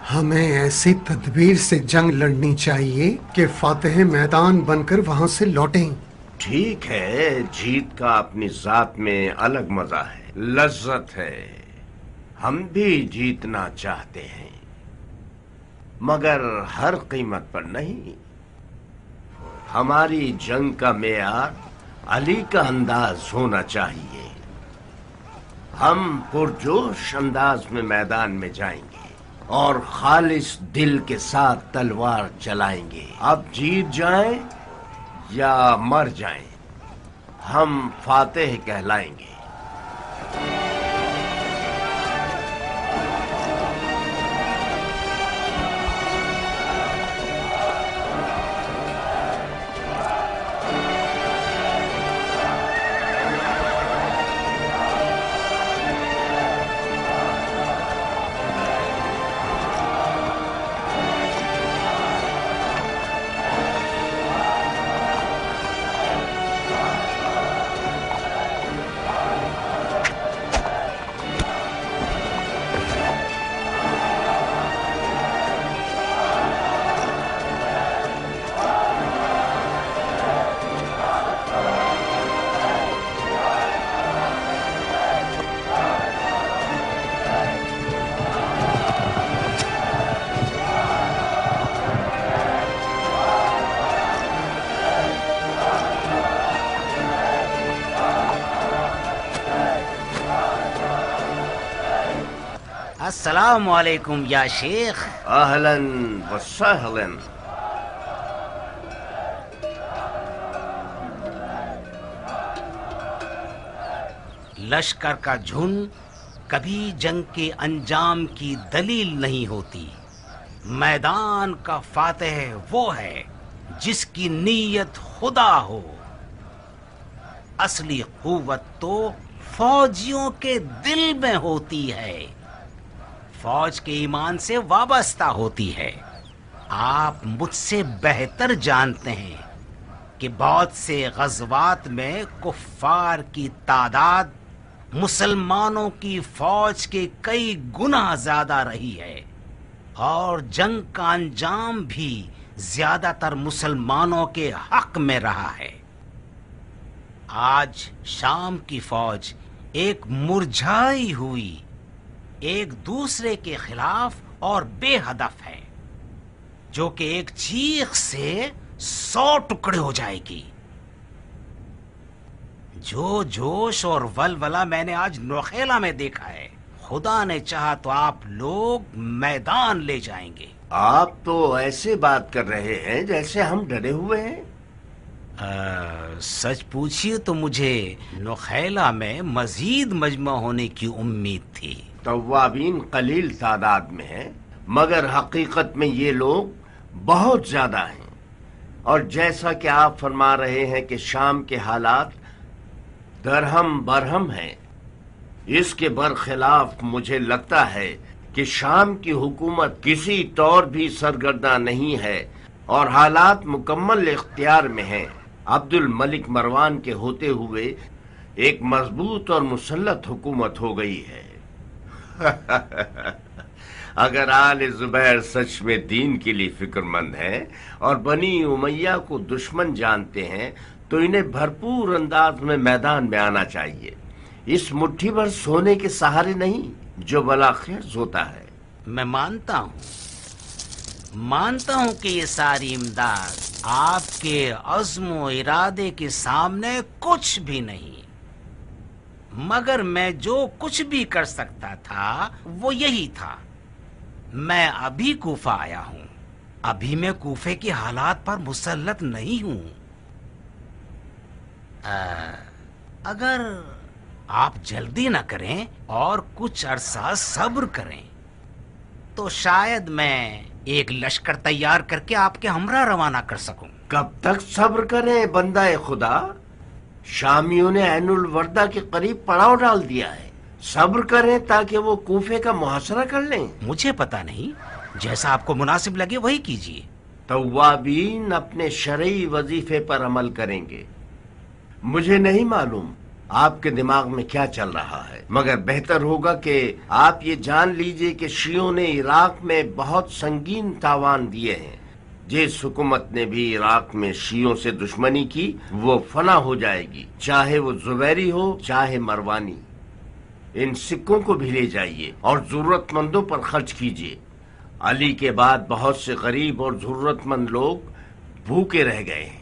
हमें ऐसी तदबीर से जंग लड़नी चाहिए कि फातेह मैदान बनकर वहां से लौटें। ठीक है, जीत का अपनी जात में अलग मजा है, लज्जत है। हम भी जीतना चाहते हैं, मगर हर कीमत पर नहीं। हमारी जंग का मेयार अली का अंदाज होना चाहिए। हम पुरजोश अंदाज में मैदान में जाएंगे और खालिस दिल के साथ तलवार चलाएंगे। अब जीत जाएं या मर जाएं, हम फातेह कहलाएंगे। अस्सलामु अलैकुम या शेख। अहलन व सहलन। लश्कर का झुंड कभी जंग के अंजाम की दलील नहीं होती। मैदान का फातेह वो है जिसकी नीयत खुदा हो। असली कुव्वत तो फौजियों के दिल में होती है, फौज के ईमान से वाबस्ता होती है। आप मुझसे बेहतर जानते हैं कि बहुत से गज़वात में कुफ्फार की तादाद मुसलमानों की फौज के कई गुना ज्यादा रही है और जंग का अंजाम भी ज्यादातर मुसलमानों के हक में रहा है। आज शाम की फौज एक मुरझाई हुई, एक दूसरे के खिलाफ और बेहदफ है, जो कि एक चीख से 100 टुकड़े हो जाएगी। जो जोश और वलवला मैंने आज नौखेला में देखा है, खुदा ने चाहा तो आप लोग मैदान ले जाएंगे। आप तो ऐसे बात कर रहे हैं जैसे हम डरे हुए हैं। सच पूछिए तो मुझे नौखेला में मजीद मजमा होने की उम्मीद थी। तवाबीन कलील तादाद में हैं, मगर हकीकत में ये लोग बहुत ज्यादा हैं। और जैसा कि आप फरमा रहे हैं कि शाम के हालात درہم برہم ہیں. اس کے برخلاف مجھے لگتا ہے کہ شام کی حکومت کسی طور بھی سرگرداں نہیں ہے اور حالات مکمل اختیار میں ہیں. عبد الملک مروان کے ہوتے ہوئے ایک مضبوط اور مسلط حکومت ہو گئی ہے. اگر آل زبیر سچ میں دین کے لیے فکر مند ہیں اور بنی امیہ کو دشمن جانتے ہیں تو انہیں بھرپور انداز میں میدان میں آنا چاہیے. اس مٹھی بھر سونے کے سہارے نہیں جو بلا خرز ہوتا ہے. میں مانتا ہوں کہ یہ ساری امداد آپ کے عزم و ارادے کے سامنے کچھ بھی نہیں، مگر میں جو کچھ بھی کر سکتا تھا وہ یہی تھا. میں ابھی کوفہ آیا ہوں، ابھی میں کوفے کے حالات پر مسلط نہیں ہوں. اگر آپ جلدی نہ کریں اور کچھ عرصہ صبر کریں تو شاید میں ایک لشکر تیار کر کے آپ کے ہمراہ روانہ کر سکوں. کب تک صبر کریں بندہ خدا؟ شامیوں نے عین الوردہ کے قریب پڑاؤ ڈال دیا ہے. صبر کریں تاکہ وہ کوفے کا محاصرہ کر لیں. مجھے پتا نہیں، جیسا آپ کو مناسب لگے وہی کیجیے. توابین اپنے شرعی وظیفے پر عمل کریں گے. مجھے نہیں معلوم آپ کے دماغ میں کیا چل رہا ہے، مگر بہتر ہوگا کہ آپ یہ جان لیجئے کہ شیعوں نے عراق میں بہت سنگین تاوان دیے ہیں. جس حکومت نے بھی عراق میں شیعوں سے دشمنی کی وہ فنا ہو جائے گی، چاہے وہ زبیری ہو چاہے مروانی. ان سکوں کو بھی لے جائیے اور ضرورت مندوں پر خرچ کیجیے. علی کے بعد بہت سے غریب اور ضرورت مند لوگ بھوکے رہ گئے ہیں.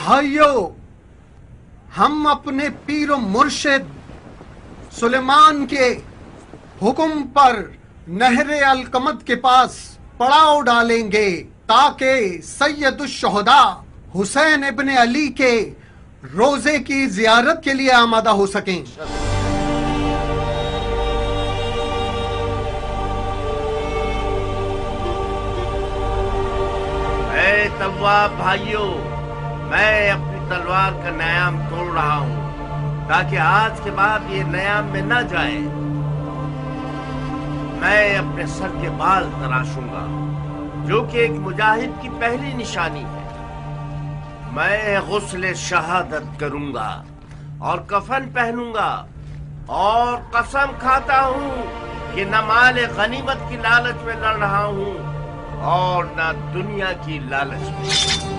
بھائیو، ہم اپنے پیر و مرشد سلیمان کے حکم پر نہر القمد کے پاس پڑاؤ ڈالیں گے تاکہ سید الشہداء حسین ابن علی کے روزے کی زیارت کے لیے آمادہ ہو سکیں. اے تواب بھائیو، میں اپنی تلوار کا نیام توڑ رہا ہوں تاکہ آج کے بعد یہ نیام میں نہ جائے. میں اپنے سر کے بال تراشوں گا جو کہ ایک مجاہد کی پہلی نشانی ہے. میں غسل شہادت کروں گا اور کفن پہنوں گا اور قسم کھاتا ہوں کہ نہ مال غنیمت کی لالچ میں لڑ رہا ہوں اور نہ دنیا کی لالچ میں.